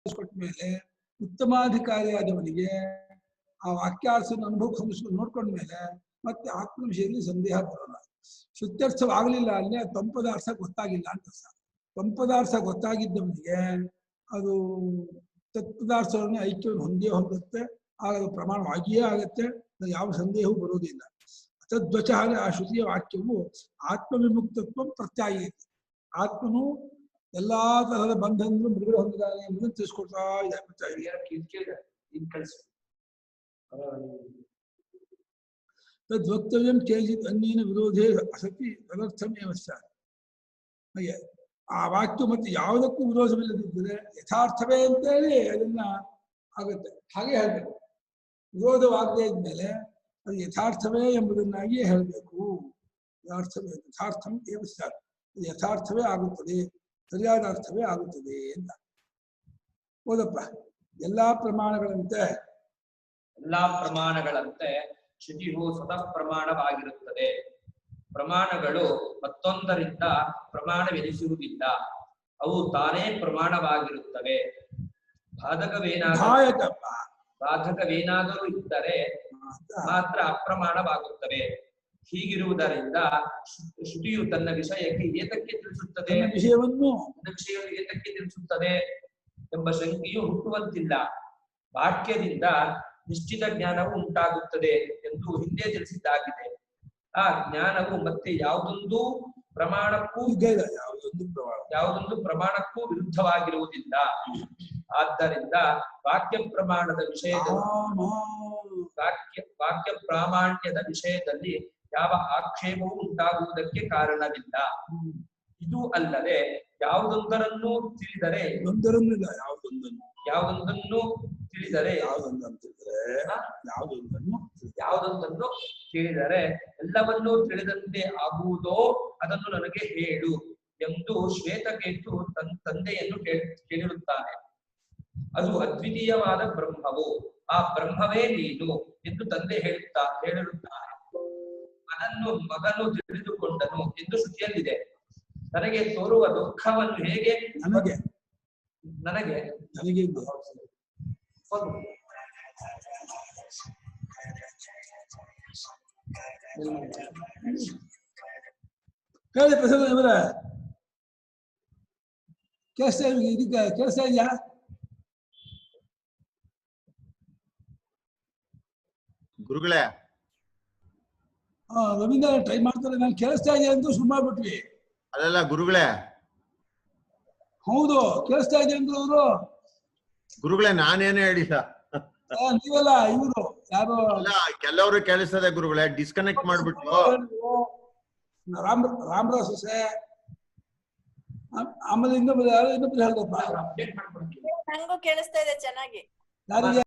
ಕೊಟ್ಟ ಮೇಲೆ ಉತ್ತಮಾಧಿಕಾರಿಯಾದವನಿಗೆ ಆ ವಾಕ್ಯಾರ್ಥವನ್ನು ಅನುಭವ ನೋಡ್ಕೊಂಡ್ಮೇಲೆ ಮತ್ತೆ ಆತ್ಮ ವಿಷಯದಲ್ಲಿ ಸಂದೇಹ ಬರೋಲ್ಲ. ಶುದ್ಧಾರ್ಥವಾಗಲಿಲ್ಲ ಅಲ್ಲಿ ತಂಪದ ಅರ್ಥ ಗೊತ್ತಾಗಿಲ್ಲ ಅಂತ ಸರ್. ತಂಪದ ಅರ್ಥ ಗೊತ್ತಾಗಿದ್ದವನಿಗೆ ಅದು ತತ್ಪದಾರ್ಥವನ್ನು ಐಕ್ಯವನ್ನು ಹೊಂದುತ್ತೆ. ಆಗ ಅದು ಪ್ರಮಾಣವಾಗಿಯೇ ಆಗತ್ತೆ. ಯಾವ ಸಂದೇಹವೂ ಬರುವುದಿಲ್ಲ. ತದ್ವಚ ಆ ಶ್ರುತಿಯ ವಾಕ್ಯವು ಆತ್ಮವಿಮುಕ್ತತ್ವ ಪ್ರತ್ಯಾಯೈತಿ. ಆತ್ಮನು ಎಲ್ಲಾ ತರಹದ ಬಂಧನಗಳು ಬಿಡುಗಡೆ ಹೊಂದಿದ್ದಾನೆ ಎಂಬುದನ್ನು ತಿಳಿಸ್ಕೊಡ್ತಾ ಇದೆ. ತದ್ವಕ್ತವ್ಯಂ ಕೇಚಿತ್ ಅನ್ಯೇನ ವಿರೋಧೇ ಅಸತಿ ತದರ್ಥಮೇವ ಸ್ಯಾತ್. ಹಾಗೆ ಆ ವಾಕ್ಯ ಮತ್ತೆ ಯಾವುದಕ್ಕೂ ವಿರೋಧವಿಲ್ಲದಿದ್ದರೆ ಯಥಾರ್ಥವೇ ಅಂತೇಳಿ ಅದನ್ನ ಆಗುತ್ತೆ. ಹಾಗೆ ಹೇಳ್ಬೇಕು. ವಿರೋಧವಾಗದೇ ಇದ್ಮೇಲೆ ಅದು ಯಥಾರ್ಥವೇ ಎಂಬುದನ್ನಾಗಿಯೇ ಹೇಳಬೇಕು. ಯಥಾರ್ಥವೇ ಯಥಾರ್ಥಂ ಏವ ಸ್ಯಾತ್. ಅದು ಯಥಾರ್ಥವೇ ಆಗುತ್ತದೆ, ಸರಿಯಾದ ಅರ್ಥವೇ ಆಗುತ್ತದೆ ಅಂತ. ಓದಪ್ಪ. ಎಲ್ಲಾ ಪ್ರಮಾಣಗಳಂತೆ ಶ್ರುತಿಯು ಸ್ವತಃ ಪ್ರಮಾಣವಾಗಿರುತ್ತದೆ. ಪ್ರಮಾಣಗಳು ಮತ್ತೊಂದರಿಂದ ಪ್ರಮಾಣವೆನಿಸುವುದಿಲ್ಲ, ಅವು ತಾನೇ ಪ್ರಮಾಣವಾಗಿರುತ್ತವೆ. ಬಾಧಕವೇನಾದರೂ ಇದ್ದರೆ ಮಾತ್ರ ಅಪ್ರಮಾಣವಾಗುತ್ತವೆ. ಹೀಗಿರುವುದರಿಂದ ಶ್ರುತಿಯು ತನ್ನ ವಿಷಯಕ್ಕೆ ಏತಕ್ಕೆ ತಿಳಿಸುತ್ತದೆ, ವಿಷಯವನ್ನು ಏತಕ್ಕೆ ತಿಳಿಸುತ್ತದೆ ಎಂಬ ಶಂಕೆಯು ಹುಟ್ಟುವಂತಿಲ್ಲ. ವಾಕ್ಯದಿಂದ ನಿಶ್ಚಿತ ಜ್ಞಾನವು ಉಂಟಾಗುತ್ತದೆ ಎಂದು ಹಿಂದೆ ತಿಳಿಸಿದ್ದಾಗಿದೆ. ಆ ಜ್ಞಾನವು ಮತ್ತೆ ಯಾವುದೊಂದು ಪ್ರಮಾಣಕ್ಕೂ ವಿರುದ್ಧವಾಗಿರುವುದಿಲ್ಲ. ಆದ್ದರಿಂದ ವಾಕ್ಯ ಪ್ರಮಾಣದ ವಾಕ್ಯ ಪ್ರಾಮಾಣ್ಯದ ವಿಷಯದಲ್ಲಿ ಯಾವ ಆಕ್ಷೇಪವೂ ಉಂಟಾಗುವುದಕ್ಕೆ ಕಾರಣವಿಲ್ಲ. ಇದು ಅಲ್ಲದೆ ಯಾವುದೊಂದನ್ನು ತಿಳಿದರೆ ಎಲ್ಲವನ್ನೂ ತಿಳಿದಂತೆ ಆಗುವುದೋ ಅದನ್ನು ನನಗೆ ಹೇಳು ಎಂದು ಶ್ವೇತಕೇತು ತಂದೆಯನ್ನು ಕೇಳಿರುತ್ತಾನೆ. ಅದು ಅದ್ವಿತೀಯವಾದ ಬ್ರಹ್ಮವು, ಆ ಬ್ರಹ್ಮವೇ ನೀನು ಎಂದು ತಂದೆ ಹೇಳಿರುತ್ತಾನೆ. ಅದನ್ನು ಮಗನು ತಿಳಿದುಕೊಂಡನು ಎಂದು ಶ್ರುತಿಯಲ್ಲಿದೆ. ನನಗೆ ತೋರುವ ದುಃಖವನ್ನು ಹೇಗೆ ನನಗೆ ಹೇಳಿ ಪ್ರಸನ್ನ ಇವರ ಕೇಳಿಸ್ತಾ ಇದಕ್ಕೆ ಕೇಳಿಸ್ತಾ ಇದೆಯಾ? ಗುರುಗಳೇ ರವೀಂದ್ರ ಟ್ರೈ ಮಾಡ್ತಾರೆ. ನಾನು ಕೇಳಿಸ್ತಾ ಇದೆ ಅಂತ ಸುಮ್ಮನೆ ಅದಲ್ಲ ಗುರುಗಳೇ. ಹೌದು ಕೇಳಿಸ್ತಾ ಇದೆ ಅಂದ್ರು ಅವರು. ಗುರುಗಳೇ ನಾನೇನು ಹೇಳಿಲ್ಲ. ನೀವಲ್ಲ ಇವರು ಯಾರು ಕೆಲವರು ಕೇಳಿಸ್ತದೆ ಗುರುಗಳೇ. ಡಿಸ್ಕನೆಕ್ಟ್ ಮಾಡ್ಬಿಟ್ಟು ರಾಮರಾವ್ ಸೊಸೆ ಆಮೇಲೆ ಇನ್ನೊಬ್ರು ಯಾರು ಹೇಳ್ದಪ್ಪ. ನಂಗೂ ಕೇಳಿಸ್ತಾ ಇದೆ ಚೆನ್ನಾಗಿ. ಯಾರಿಗೆ